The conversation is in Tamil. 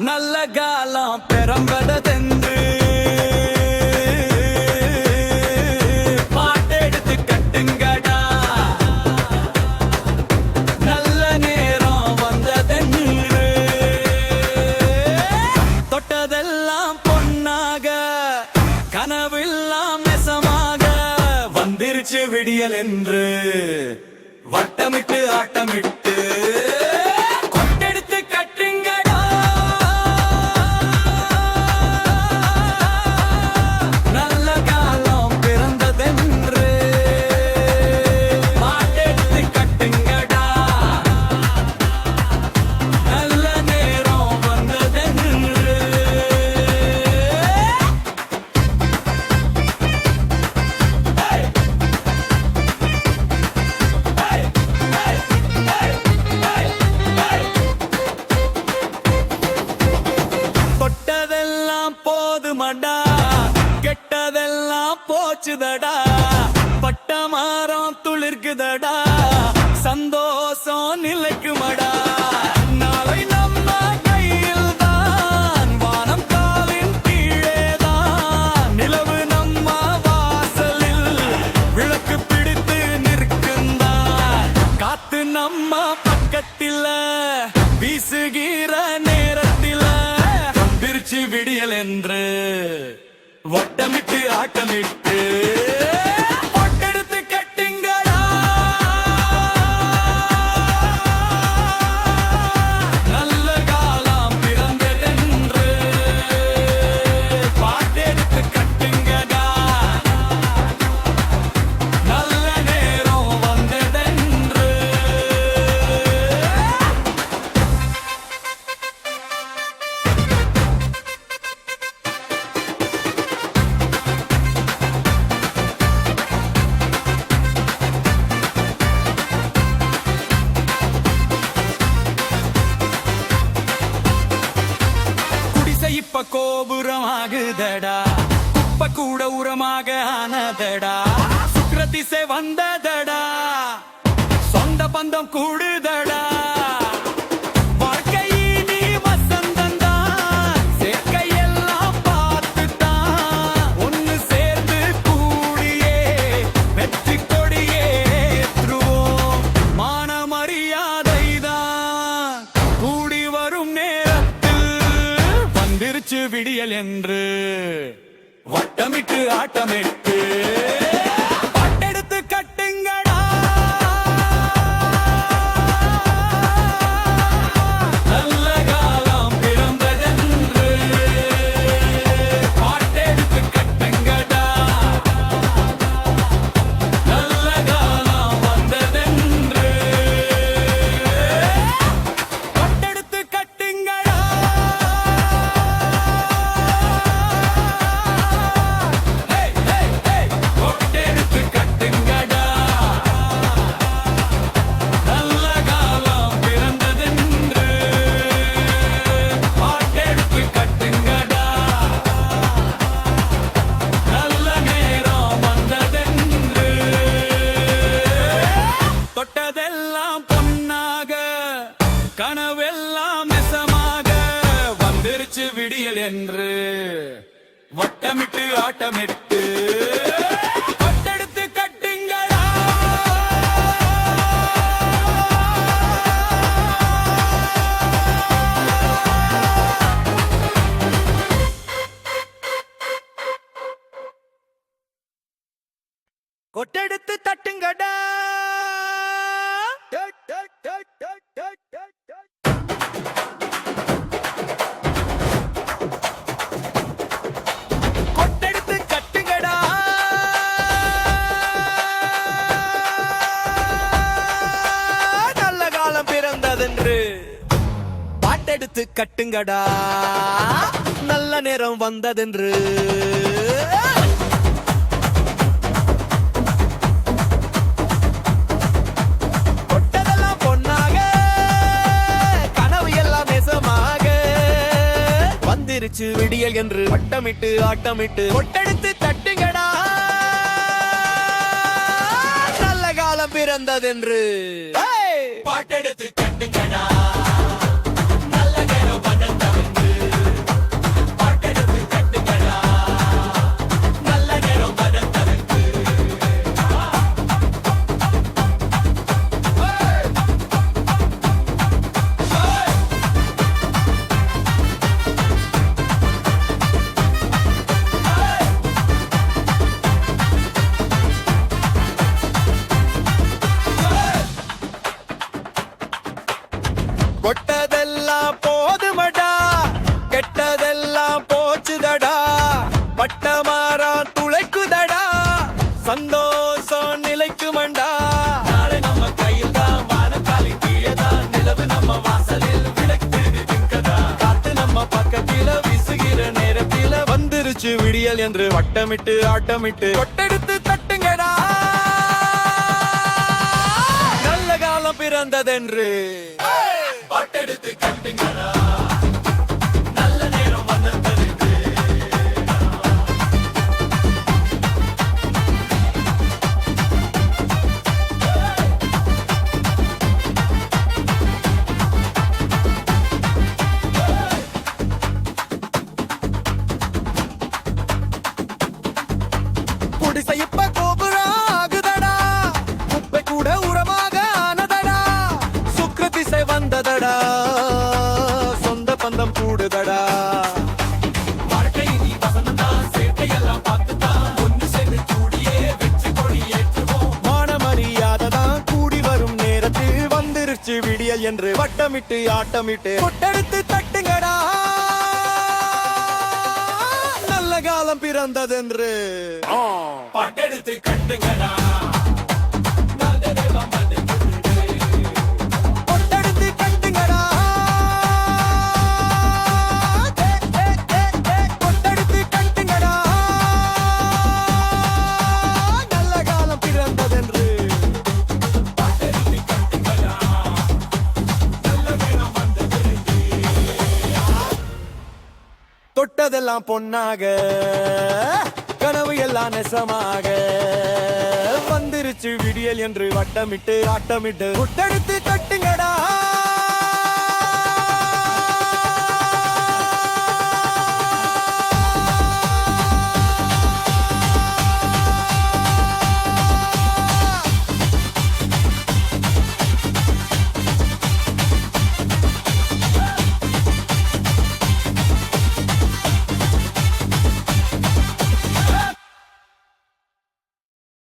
நல்ல காலம் பெறம்பெதென்று பாட்டெடுத்து கட்டுங்கடா. நல்ல நேரம் வந்ததென்று தொட்டதெல்லாம் பொன்னாக கனவெல்லாம் நெசமாக வந்திருச்சு விடியல் என்று வட்டமிட்டு ஆட்டமிட்டு போதுமடா, கெட்டதெல்லாம் போச்சுதடா, பட்டமாரம் துளிர்க்குதடா, சந்தோஷம் நிலைக்குமடா. நாளை நம்ம கையில் தான், வானம் காலின் கீழேதான், நிலவு நம்ம வாசலில் விளக்கு பிடித்து நிற்கின்றான். காத்து நம்ம பக்கத்தில் வீசுகிற நேரத்தில் விடியல் என்று வட்டமிட்டு ஆட்டமிட்டு பொட்டெடுத்து கட்டுங்கடா. நல்ல காலம் பிறந்ததென்று பாட்டெடுத்து கட்டுங்கடா. நல்ல நேரம் வந்ததென்று இப்ப கோபுரம் ஆகுதடா, குப்ப கூட உரமாக ஆனதடா, சுக்ர திசை வந்ததடா, சொந்த பந்தம் கூடுதடா. வாழ்க்கையினி வசந்தந்தான், சேர்க்கையெல்லாம் பார்த்துத்தான், ஒன்னு சேர்ந்து கூடியே வெற்றி கொடியே ஏற்றுவோம். மான மரியாதைதான் கூடி வரும் திருச்சு விடியல் என்று வட்டமிட்டு ஆட்டமிட்டு பட்டெடுத்து கட்டுங்கடா. நல்ல காலம் பிறந்ததென்று பாட்டெடுத்து கட்டுங்கடா. நல்ல காலம் வந்ததென்று பட்டெடுத்து கட்டுங்கடா. தொட்டதெல்லாம் பொன்னாக கனவெல்லாம் நெசமாக வந்திருச்சு விடியல் என்று வட்டமிட்டு ஆட்டமிட்டு பட்டெடுத்து கட்டுங்கடா. கொட்டெடுத்து தட்டுங்கடா. கொட்டெடுத்து கட்டுங்கடா. நல்ல காலம் பிறந்ததென்று பாட்டெடுத்து கட்டுங்கடா. நல்ல நேரம் வந்ததென்று விடியல் என்று வட்டமிட்டு ஆட்டமிட்டு கொட்டெடுத்து தட்டுங்கடா. நல்ல காலம் பிறந்ததென்று பாட்டெடுத்து கட்டுங்கடா. நல்ல நேரம் வந்ததென்று கொட்டதெல்லாம் போதுமடா, கெட்டதெல்லாம் போச்சுதடா, பட்டமாரா துளைக்குதடா, சந்தோஷம் நிலைக்குமண்டா. நாளை நம்ம கையில் தான், வானக்காலி கீழதான், நிலவு நம்ம வாசலில் விளக்கு திங்கதா, காத்து நம்ம பக்கத்தில வீசுகிற நேரத்தில வந்துருச்சு விடியல் என்று வட்டமிட்டு ஆட்டமிட்டு கொட்டெடுத்து தட்டுங்கடா, நல்ல காலம் பிறந்ததென்று கொட்டெடுத்து கட்டுங்கடா, நல்ல நேரம் வந்ததென்று. குடிசை இப்ப கோபுரம் ஆகுதடா, குப்பை கூட உரமாக ஆனதடா, சுக்ர திசை வந்ததடா, சொந்த பந்தம் கூடுதடா. வாழ்க்கை நீ வசந்ததான், சேர்க்கையெல்லாம் பார்த்துதான், ஒன்று சேர்ந்து கூடியே வெற்றி கொடி ஏற்றுவோம். மான மரியாதைதான் கூடி வரும் நேரத்தில் வந்துருச்சு விடியல் என்று வட்டமிட்டு ஆட்டமிட்டு கொட்டெடுத்து தட்டுங்கடா, நல்ல காலம் பிறந்ததென்று பாட்டெடுத்து கட்டுங்கடா, நல்ல நேரம் வந்ததென்று. கொட்டெடுத்து கட்டுங்கடா, கொட்டெடுத்து கட்டுங்கடா, நல்ல காலம் பிறந்ததென்று. பாட்டெடுத்து கட்டுங்கடா, நல்ல நேரம் வந்ததென்று. தொட்டதெல்லாம் பொன்னாக, கனவு எல்லாம் நெசமாக, வந்துருச்சு விடியல் என்று வட்டமிட்டு ஆட்டமிட்டு கொட்டெடுத்து